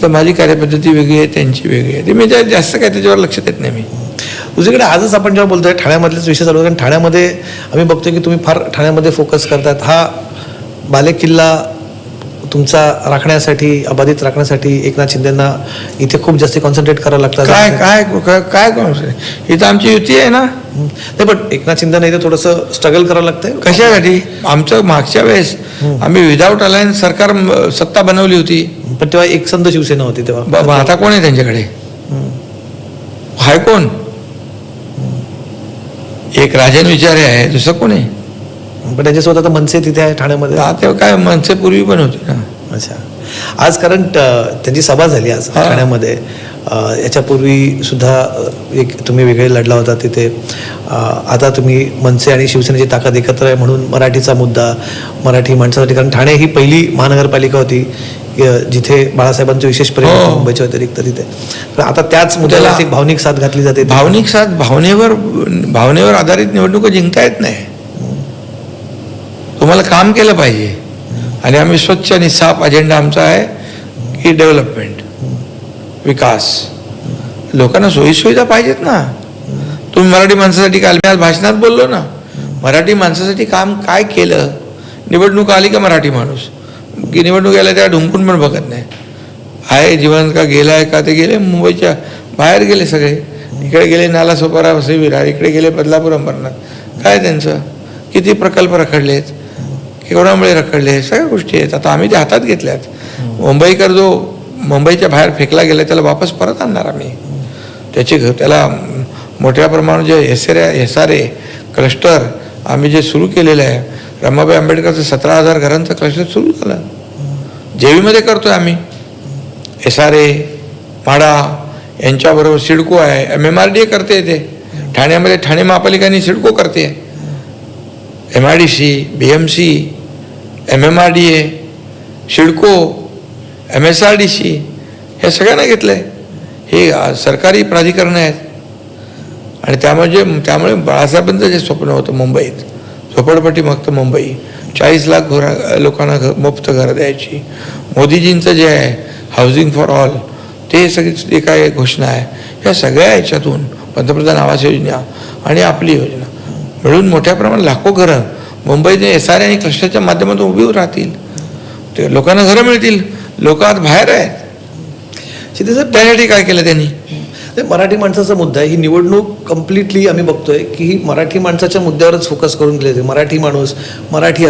तर माझी कार्यपद्धती वेगळी आहे, त्यांची वेगळी आहे. ते मी जास्त काय त्याच्यावर लक्ष देत नाही मी. दुसरीकडे आजच आपण जेव्हा बोलतोय ठाण्यामधलेच विषय चालू आहे, कारण ठाण्यामध्ये आम्ही बघतोय की तुम्ही फार ठाण्यामध्ये फोकस करतात. हा बालेकिल्ला तुमचा राखण्यासाठी, अबाधित राखण्यासाठी एकनाथ शिंदेंना इथे खूप जास्त कॉन्सन्ट्रेट करावं लागतं. काय काय काय काय कोण इथं आमची युती आहे ना. नाही, पण एकनाथ शिंदेना इथे थोडंसं स्ट्रगल करावं लागतंय. कशासाठी? आमचं मागच्या वेळेस आम्ही विदाऊट अलायन्स सरकार सत्ता बनवली होती, पण तेव्हा एकसंध शिवसेना होती तेव्हा. बाबा आता कोण आहे त्यांच्याकडे? हाय कोण? एक राजन विचारे आहे, दुसरं कोण आहे? पण त्यांच्यासोबत आता मनसे तिथे आहे ठाण्यामध्ये. आता काय मनसे पूर्वी पण होती ना. अच्छा, आज कारण त्यांची सभा झाली आज ठाण्यामध्ये. याच्यापूर्वी सुद्धा एक तुम्ही वेगळे लढला होता तिथे. आता तुम्ही मनसे आणि शिवसेनेची ताकद एकत्र आहे म्हणून मराठीचा मुद्दा, मराठी माणसासाठी, कारण ठाणे ही पहिली महानगरपालिका होती जिथे बाळासाहेबांचं विशेष प्रेम होतं मुंबईच्या व्यतिरिक्त तिथे. तर आता त्याच मुद्द्याला एक भावनिक साथ घातली जाते. भावनिक साथ, भावनेवर आधारित निवडणुका जिंकता येत नाही. तुम्हाला काम केलं पाहिजे. आणि आम्ही स्वच्छ आणि साफ अजेंडा आमचा आहे की डेव्हलपमेंट, विकास. लोकांना सोयीसुविधा पाहिजेत ना. तुम्ही मराठी माणसासाठी काल मी आज भाषणात बोललो ना, मराठी माणसासाठी काम काय केलं. निवडणूक आली का मराठी माणूस की निवडणूक यायला त्या ढुंकून पण बघत नाही. आहे जीवन का गेला आहे का? ते गेले मुंबईच्या बाहेर गेले सगळे. इकडे गेले नालासोपारा, वसई विरार, इकडे गेले बदलापूर, अंबरनाथ. काय त्यांचं किती प्रकल्प रखडलेत, केवढामुळे रखडले, सगळ्या गोष्टी आहेत. आता आम्ही ते हातात घेतल्यात. मुंबईकर जो मुंबईच्या बाहेर फेकला गेला त्याला वापस परत आणणार आम्ही. त्याला मोठ्या प्रमाणात जे एसआरए क्लस्टर आम्ही जे सुरू केलेलं आहे, रमाबाई आंबेडकरचं 17,000 घरांचं क्लस्टर सुरू झालं. जेवीमध्ये करतोय आम्ही. एसआरए, म्हाडा यांच्याबरोबर सिडको आहे, MMRDA करते. ते ठाण्यामध्ये ठाणे महापालिकांनी सिडको करते, MIDC, BMC, MMRDA, CIDCO, MSRDC हे सगळ्यांना घेतलं आहे. हे सरकारी प्राधिकरण आहेत. आणि त्यामुळे बाळासाहेबांचं जे स्वप्न होतं मुंबईत, झोपडपट्टी मुक्त मुंबई, 40 लाख लोकांना मुफ्त घरं द्यायची, मोदीजींचं जे आहे हाऊसिंग फॉर ऑल, ते सगळी जे काय घोषणा आहे, ह्या सगळ्या याच्यातून पंतप्रधान आवास योजना आणि आपली योजना मिळून मोठ्या प्रमाणात लाखो घरं मुंबईने SRA आणि क्लस्टरच्या माध्यमातून उभी राहतील. ते लोकांना घरं मिळतील. लोक आज बाहेर आहेत. त्यासाठी काय केलं त्यांनी? मराठी माणसाचा मुद्दा आहे. ही निवडणूक कम्प्लिटली आम्ही बघतोय की ही मराठी माणसाच्या मुद्द्यावरच फोकस करून गेले. मराठी माणूस, मराठी